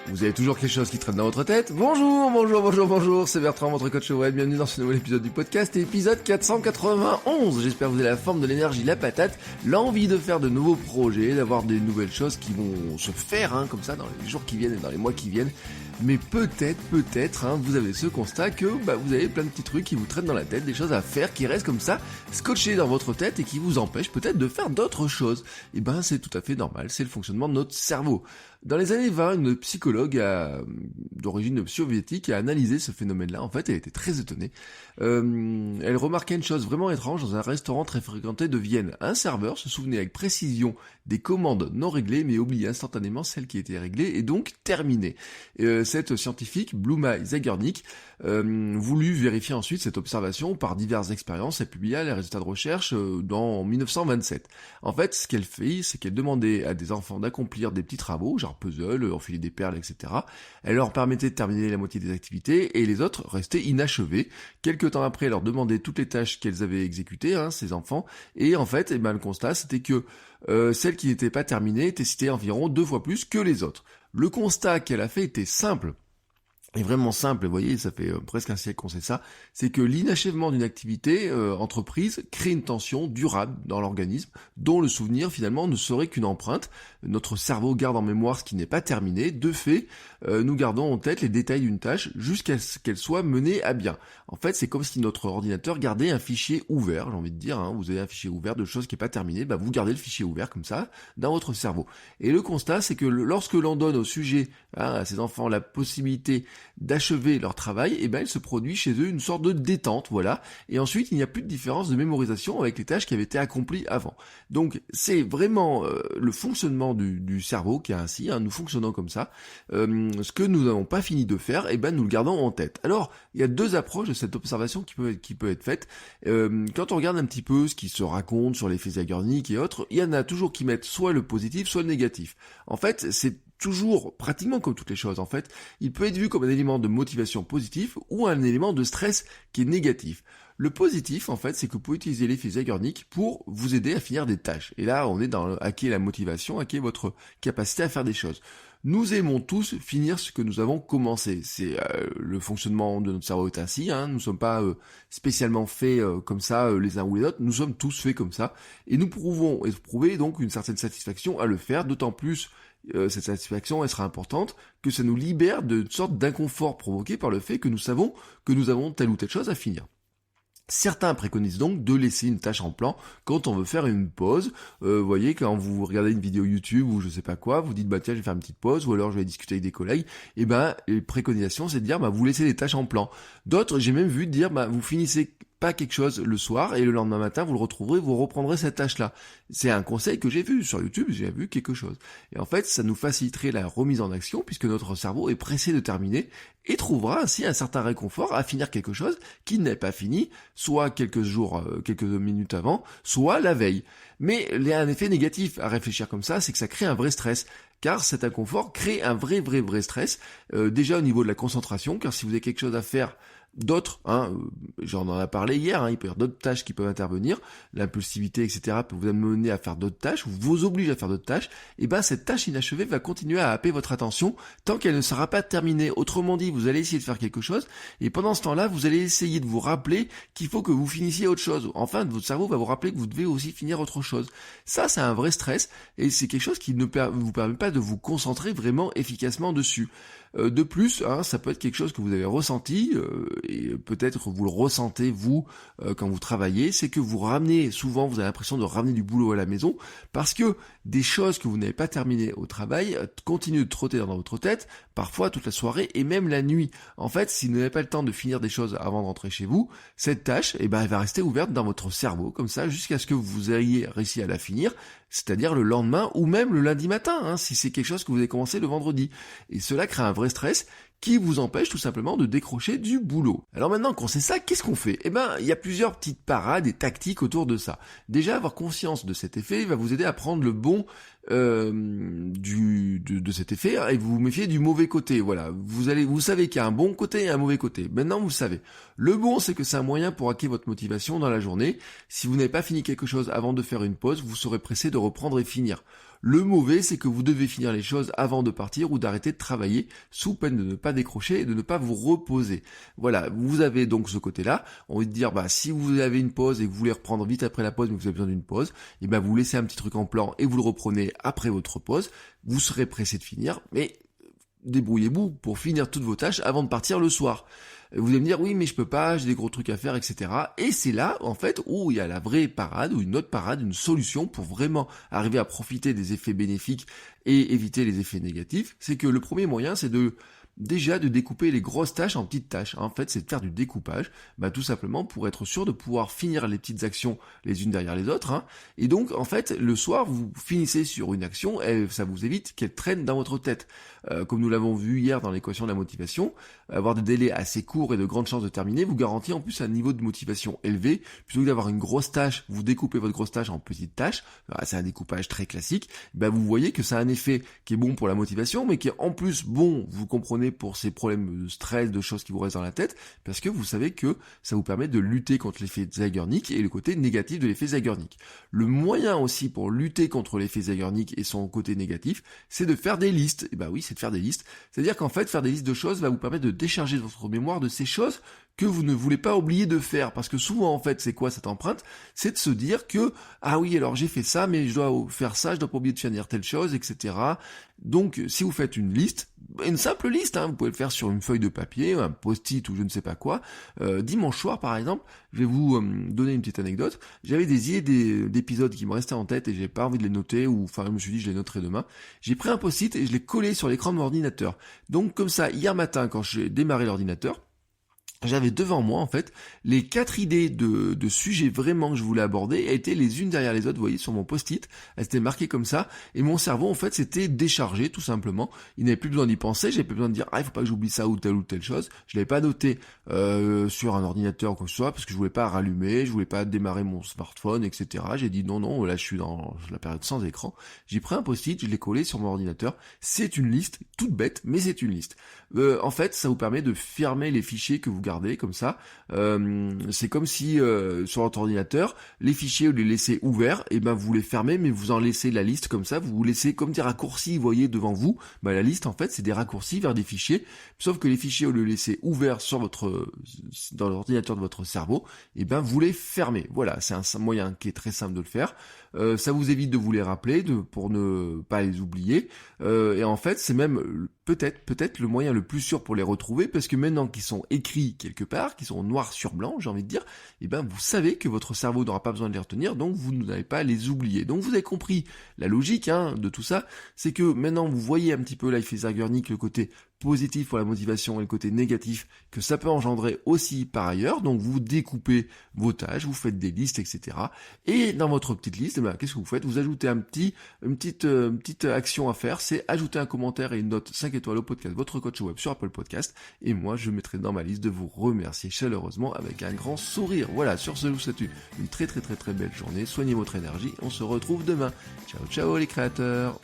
Vous avez toujours quelque chose qui traîne dans votre tête? Bonjour, c'est Bertrand, votre coach web, bienvenue dans ce nouvel épisode du podcast, épisode 491. J'espère que vous avez la forme de l'énergie, la patate, l'envie de faire de nouveaux projets, d'avoir des nouvelles choses qui vont se faire, comme ça, dans les jours qui viennent et dans les mois qui viennent. Mais peut-être, vous avez ce constat que vous avez plein de petits trucs qui vous traînent dans la tête, des choses à faire qui restent comme ça, scotchées dans votre tête et qui vous empêchent peut-être de faire d'autres choses. Et c'est tout à fait normal, c'est le fonctionnement de notre cerveau. Dans les années 20, une psychologue d'origine soviétique a analysé ce phénomène-là. En fait, elle était très étonnée. Elle remarquait une chose vraiment étrange dans un restaurant très fréquenté de Vienne. Un serveur se souvenait avec précision des commandes non réglées, mais oubliait instantanément celles qui étaient réglées et donc terminées. Cette scientifique, Bluma Zagernik, voulut vérifier ensuite cette observation par diverses expériences. Elle publia les résultats de recherche en 1927. En fait, ce qu'elle fait, c'est qu'elle demandait à des enfants d'accomplir des petits travaux, genre puzzle, enfiler des perles, etc. Elle leur permettait de terminer la moitié des activités et les autres restaient inachevés. Quelque temps après, elle leur demandait toutes les tâches qu'elles avaient exécutées, ces enfants, et en fait, le constat, c'était que celles qui n'étaient pas terminées étaient citées environ 2 fois plus que les autres. Le constat qu'elle a fait était simple. Et vraiment simple, vous voyez, ça fait presque un siècle qu'on sait ça, c'est que l'inachèvement d'une activité entreprise crée une tension durable dans l'organisme, dont le souvenir finalement ne serait qu'une empreinte. Notre cerveau garde en mémoire ce qui n'est pas terminé. De fait, nous gardons en tête les détails d'une tâche jusqu'à ce qu'elle soit menée à bien. En fait, c'est comme si notre ordinateur gardait un fichier ouvert, j'ai envie de dire, vous avez un fichier ouvert de choses qui n'est pas terminées, vous gardez le fichier ouvert comme ça dans votre cerveau. Et le constat, c'est que lorsque l'on donne au sujet, à ces enfants, la possibilité d'achever leur travail, il se produit chez eux une sorte de détente, voilà, et ensuite il n'y a plus de différence de mémorisation avec les tâches qui avaient été accomplies avant. Donc c'est vraiment le fonctionnement du cerveau qui est ainsi, nous fonctionnons comme ça, ce que nous n'avons pas fini de faire, nous le gardons en tête. Alors, il y a 2 approches de cette observation qui peut être faite. Quand on regarde un petit peu ce qui se raconte sur l'effet Zagernik et autres, il y en a toujours qui mettent soit le positif, soit le négatif. En fait, c'est toujours, pratiquement comme toutes les choses en fait, il peut être vu comme un élément de motivation positif ou un élément de stress qui est négatif. Le positif, en fait, c'est que vous pouvez utiliser l'effet Zagernik pour vous aider à finir des tâches. Et là, on est dans à qui est la motivation, à qui est votre capacité à faire des choses. Nous aimons tous finir ce que nous avons commencé. C'est le fonctionnement de notre cerveau est ainsi. Nous ne sommes pas spécialement faits comme ça les uns ou les autres. Nous sommes tous faits comme ça. Et nous pouvons éprouver donc une certaine satisfaction à le faire, d'autant plus cette satisfaction elle sera importante que ça nous libère d'une sorte d'inconfort provoqué par le fait que nous savons que nous avons telle ou telle chose à finir. Certains préconisent donc de laisser une tâche en plan quand on veut faire une pause. Vous voyez, quand vous regardez une vidéo YouTube ou je sais pas quoi, vous dites tiens je vais faire une petite pause ou alors je vais discuter avec des collègues. Les préconisations c'est de dire vous laissez les tâches en plan. D'autres j'ai même vu dire vous finissez pas quelque chose le soir et le lendemain matin vous le retrouverez, vous reprendrez cette tâche-là. C'est un conseil que j'ai vu sur YouTube, j'ai vu quelque chose. Et en fait, ça nous faciliterait la remise en action puisque notre cerveau est pressé de terminer et trouvera ainsi un certain réconfort à finir quelque chose qui n'est pas fini, soit quelques jours, quelques minutes avant, soit la veille. Mais il y a un effet négatif à réfléchir comme ça, c'est que ça crée un vrai stress. Car cet inconfort crée un vrai stress, déjà au niveau de la concentration, car si vous avez quelque chose à faire d'autres, j'en en ai parlé hier, il peut y avoir d'autres tâches qui peuvent intervenir, l'impulsivité, etc. peut vous amener à faire d'autres tâches, ou vous oblige à faire d'autres tâches, cette tâche inachevée va continuer à happer votre attention tant qu'elle ne sera pas terminée. Autrement dit, vous allez essayer de faire quelque chose, et pendant ce temps-là, vous allez essayer de vous rappeler qu'il faut que vous finissiez autre chose. Enfin, votre cerveau va vous rappeler que vous devez aussi finir autre chose. Ça, c'est un vrai stress, et c'est quelque chose qui ne vous permet pas de vous concentrer vraiment efficacement dessus. De plus, ça peut être quelque chose que vous avez ressenti, et peut-être vous le ressentez vous quand vous travaillez, c'est que vous ramenez, souvent vous avez l'impression de ramener du boulot à la maison, parce que des choses que vous n'avez pas terminées au travail continuent de trotter dans votre tête, parfois toute la soirée et même la nuit. En fait, si vous n'avez pas le temps de finir des choses avant de rentrer chez vous, cette tâche, elle va rester ouverte dans votre cerveau, comme ça, jusqu'à ce que vous ayez réussi à la finir, c'est-à-dire le lendemain ou même le lundi matin, si c'est quelque chose que vous avez commencé le vendredi. Et cela crée un vrai stress qui vous empêche tout simplement de décrocher du boulot. Alors maintenant qu'on sait ça, qu'est-ce qu'on fait ? Il y a plusieurs petites parades et tactiques autour de ça. Déjà, avoir conscience de cet effet va vous aider à prendre le bon de cet effet et vous vous méfiez du mauvais côté. Voilà, vous savez qu'il y a un bon côté et un mauvais côté. Maintenant, vous le savez. Le bon, c'est que c'est un moyen pour hacker votre motivation dans la journée. Si vous n'avez pas fini quelque chose avant de faire une pause, vous serez pressé de reprendre et finir. Le mauvais, c'est que vous devez finir les choses avant de partir ou d'arrêter de travailler sous peine de ne pas décrocher et de ne pas vous reposer. Voilà, vous avez donc ce côté-là. On va dire, si vous avez une pause et que vous voulez reprendre vite après la pause, mais que vous avez besoin d'une pause, et vous laissez un petit truc en plan et vous le reprenez après votre pause. Vous serez pressé de finir, mais débrouillez-vous pour finir toutes vos tâches avant de partir le soir. Vous allez me dire, oui, mais je peux pas, j'ai des gros trucs à faire, etc. Et c'est là, en fait, où il y a la vraie parade, ou une autre parade, une solution pour vraiment arriver à profiter des effets bénéfiques et éviter les effets négatifs. C'est que le premier moyen, c'est déjà de découper les grosses tâches en petites tâches. En fait, c'est de faire du découpage, tout simplement pour être sûr de pouvoir finir les petites actions les unes derrière les autres. Et donc, en fait, le soir, vous finissez sur une action et ça vous évite qu'elle traîne dans votre tête. Comme nous l'avons vu hier dans l'équation de la motivation, avoir des délais assez courts et de grandes chances de terminer vous garantit en plus un niveau de motivation élevé. Plutôt que d'avoir une grosse tâche, vous découpez votre grosse tâche en petites tâches. C'est un découpage très classique. Vous voyez que ça a un effet qui est bon pour la motivation, mais qui est en plus bon, vous comprenez, pour ces problèmes de stress, de choses qui vous restent dans la tête, parce que vous savez que ça vous permet de lutter contre l'effet Zeigarnik et le côté négatif de l'effet Zeigarnik. Le moyen aussi pour lutter contre l'effet Zeigarnik et son côté négatif, c'est de faire des listes. Et oui, c'est de faire des listes. C'est-à-dire qu'en fait, faire des listes de choses va vous permettre de décharger votre mémoire de ces choses que vous ne voulez pas oublier de faire. Parce que souvent, en fait, c'est quoi cette empreinte? C'est de se dire que, ah oui, alors j'ai fait ça, mais je dois faire ça, je dois pas oublier de finir telle chose, etc. Donc, si vous faites une liste, une simple liste, vous pouvez le faire sur une feuille de papier, un post-it ou je ne sais pas quoi. Dimanche soir, par exemple, je vais vous donner une petite anecdote. J'avais des idées d'épisodes qui me restaient en tête et j'avais pas envie de les noter, ou enfin, je me suis dit, je les noterai demain. J'ai pris un post-it et je l'ai collé sur l'écran de mon ordinateur. Donc, comme ça, hier matin, quand j'ai démarré l'ordinateur, j'avais devant moi, en fait, les 4 idées de sujets vraiment que je voulais aborder, et étaient les unes derrière les autres, vous voyez, sur mon post-it. Elles étaient marquées comme ça, et mon cerveau, en fait, s'était déchargé, tout simplement. Il n'avait plus besoin d'y penser, j'avais plus besoin de dire, il faut pas que j'oublie ça ou telle chose. Je l'avais pas noté, sur un ordinateur ou quoi que ce soit, parce que je voulais pas rallumer, je voulais pas démarrer mon smartphone, etc. J'ai dit, non, là, je suis dans la période sans écran. J'ai pris un post-it, je l'ai collé sur mon ordinateur. C'est une liste, toute bête, mais c'est une liste. En fait, ça vous permet de fermer les fichiers que vous gardez comme ça. C'est comme si sur votre ordinateur, les fichiers, vous les laissez ouverts, et vous les fermez, mais vous en laissez la liste comme ça, vous laissez comme des raccourcis, vous voyez, devant vous. La liste, en fait, c'est des raccourcis vers des fichiers, sauf que les fichiers, vous les laissez ouverts sur dans l'ordinateur de votre cerveau, vous les fermez. Voilà, c'est un moyen qui est très simple de le faire. Ça vous évite de vous les rappeler, pour ne pas les oublier. Et en fait, c'est même peut-être le moyen le plus sûr pour les retrouver, parce que maintenant qu'ils sont écrits quelque part, qu'ils sont noir sur blanc, j'ai envie de dire, vous savez que votre cerveau n'aura pas besoin de les retenir, donc vous n'allez pas les oublier. Donc vous avez compris la logique de tout ça, c'est que maintenant vous voyez un petit peu l'effet Zeigarnik, le côté positif pour la motivation et le côté négatif que ça peut engendrer aussi par ailleurs. Donc vous découpez vos tâches, vous faites des listes, etc. Et dans votre petite liste, qu'est-ce que vous faites? Vous ajoutez une petite action à faire, c'est ajouter un commentaire et une note 5 étoiles au podcast Votre Coach Web sur Apple Podcast. Et moi, je mettrai dans ma liste de vous remercier chaleureusement avec un grand sourire. Voilà, sur ce, je vous souhaite une très très très très belle journée. Soignez votre énergie. On se retrouve demain. Ciao ciao les créateurs.